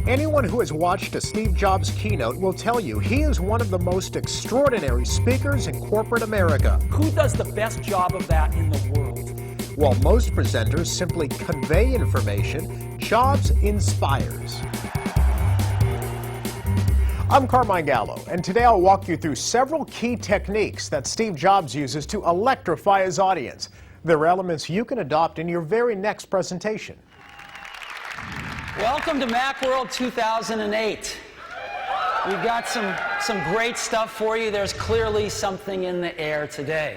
Anyone who has watched a Steve Jobs keynote will tell you he is one of the most extraordinary speakers in corporate America. Who does the best job of that in the world? While most presenters simply convey information, Jobs inspires. I'm Carmine Gallo, and today I'll walk you through several key techniques that Steve Jobs uses to electrify his audience. They're elements you can adopt in your very next presentation. Welcome to Macworld 2008. We've got some great stuff for you. There's clearly something in the air today.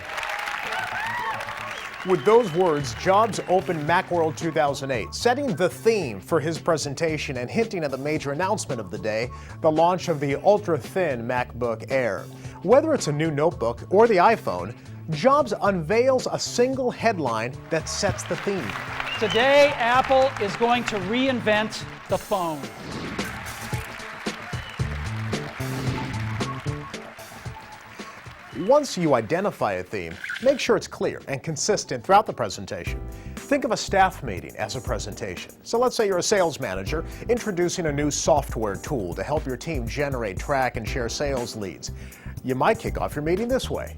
With those words, Jobs opened Macworld 2008, setting the theme for his presentation and hinting at the major announcement of the day, the launch of the ultra-thin MacBook Air. Whether it's a new notebook or the iPhone, Jobs unveils a single headline that sets the theme. Today, Apple is going to reinvent the phone. Once you identify a theme, make sure it's clear and consistent throughout the presentation. Think of a staff meeting as a presentation. So let's say you're a sales manager introducing a new software tool to help your team generate, track, and share sales leads. You might kick off your meeting this way.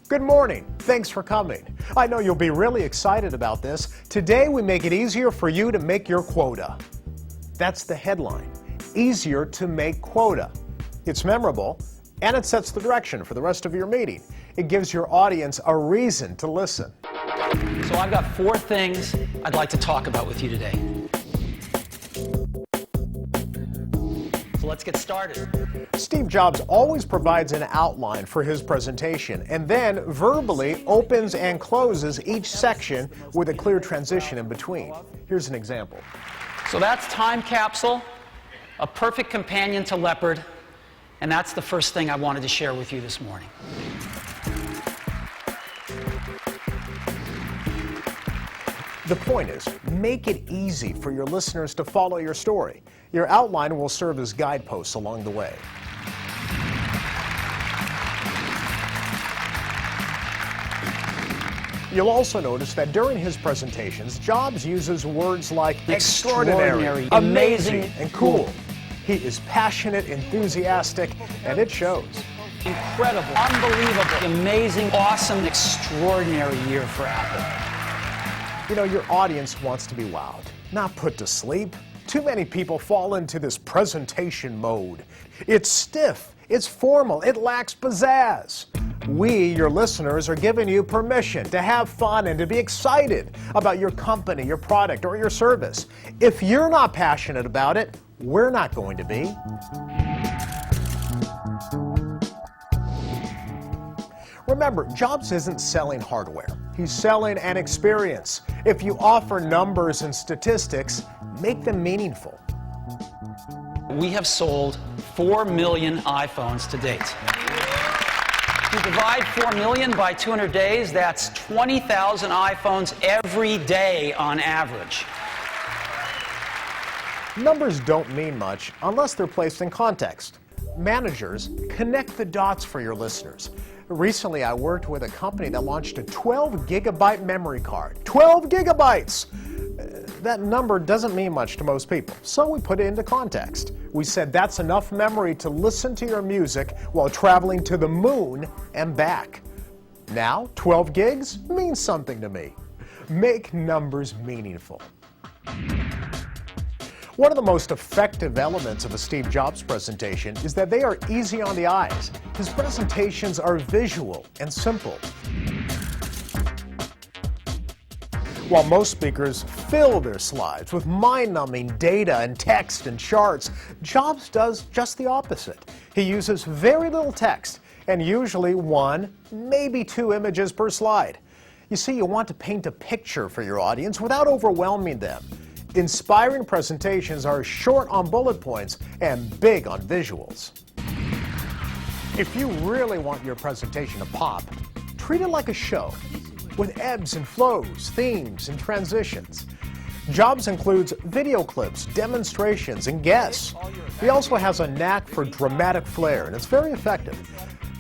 Good morning. Thanks for coming. I know you'll be really excited about this. Today we make it easier for you to make your quota. That's the headline. Easier to make quota. It's memorable, and it sets the direction for the rest of your meeting. It gives your audience a reason to listen. So I've got 4 things I'd like to talk about with you today. So let's get started. Steve Jobs always provides an outline for his presentation and then verbally opens and closes each section with a clear transition in between. Here's an example. So that's Time Capsule, a perfect companion to Leopard, and that's the first thing I wanted to share with you this morning. The point is, make it easy for your listeners to follow your story. Your outline will serve as guideposts along the way. You'll also notice that during his presentations, Jobs uses words like extraordinary, amazing, and cool. He is passionate, enthusiastic, and it shows. Incredible, unbelievable, amazing, awesome, extraordinary year for Apple. You know, your audience wants to be wowed, not put to sleep. Too many people fall into this presentation mode. It's stiff, it's formal, it lacks pizzazz. We, your listeners, are giving you permission to have fun and to be excited about your company, your product, or your service. If you're not passionate about it, we're not going to be. Remember, Jobs isn't selling hardware. He's selling an experience. If you offer numbers and statistics, make them meaningful. We have sold 4 million iPhones to date. If you divide 4 million by 200 days, that's 20,000 iPhones every day on average. Numbers don't mean much unless they're placed in context. Managers, connect the dots for your listeners. Recently, I worked with a company that launched a 12-gigabyte memory card. 12 gigabytes! That number doesn't mean much to most people, so we put it into context. We said that's enough memory to listen to your music while traveling to the moon and back. Now, 12 gigs means something to me. Make numbers meaningful. One of the most effective elements of a Steve Jobs presentation is that they are easy on the eyes. His presentations are visual and simple. While most speakers fill their slides with mind-numbing data and text and charts, Jobs does just the opposite. He uses very little text and usually 1, maybe 2 images per slide. You see, you want to paint a picture for your audience without overwhelming them. Inspiring presentations are short on bullet points and big on visuals. If you really want your presentation to pop, treat it like a show, with ebbs and flows, themes, and transitions. Jobs includes video clips, demonstrations, and guests. He also has a knack for dramatic flair, and it's very effective.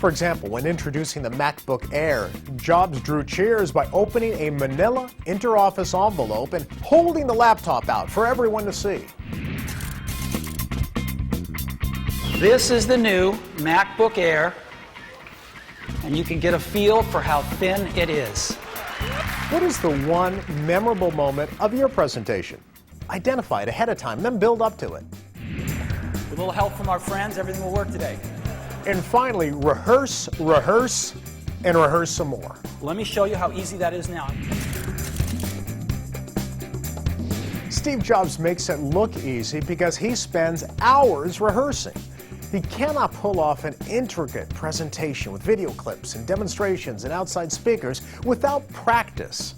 For example, when introducing the MacBook Air, Jobs drew cheers by opening a manila interoffice envelope and holding the laptop out for everyone to see. This is the new MacBook Air, and you can get a feel for how thin it is. What is the one memorable moment of your presentation? Identify it ahead of time, then build up to it. With a little help from our friends, everything will work today. And finally, rehearse, rehearse, and rehearse some more. Let me show you how easy that is now. Steve Jobs makes it look easy because he spends hours rehearsing. He cannot pull off an intricate presentation with video clips and demonstrations and outside speakers without practice.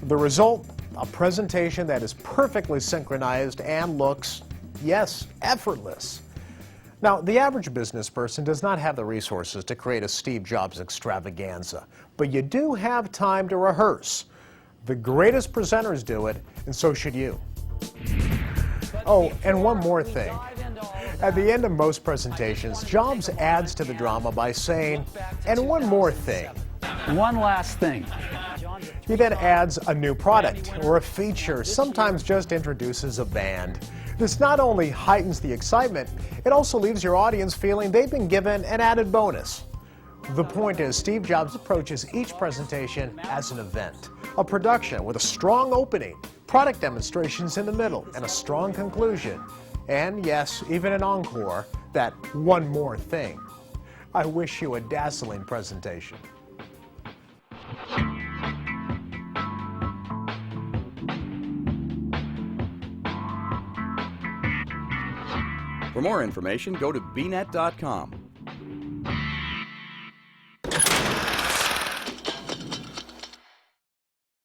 The result, a presentation that is perfectly synchronized and looks, yes, effortless. Now, the average business person does not have the resources to create a Steve Jobs extravaganza, but you do have time to rehearse. The greatest presenters do it, and so should you. Oh, and one more thing. At the end of most presentations, Jobs adds to the drama by saying, "And one more thing." One last thing. He then adds a new product or a feature, sometimes just introduces a band. This not only heightens the excitement, it also leaves your audience feeling they've been given an added bonus. The point is, Steve Jobs approaches each presentation as an event, a production with a strong opening, product demonstrations in the middle, and a strong conclusion. And yes, even an encore, that one more thing. I wish you a dazzling presentation. For more information, go to bnet.com.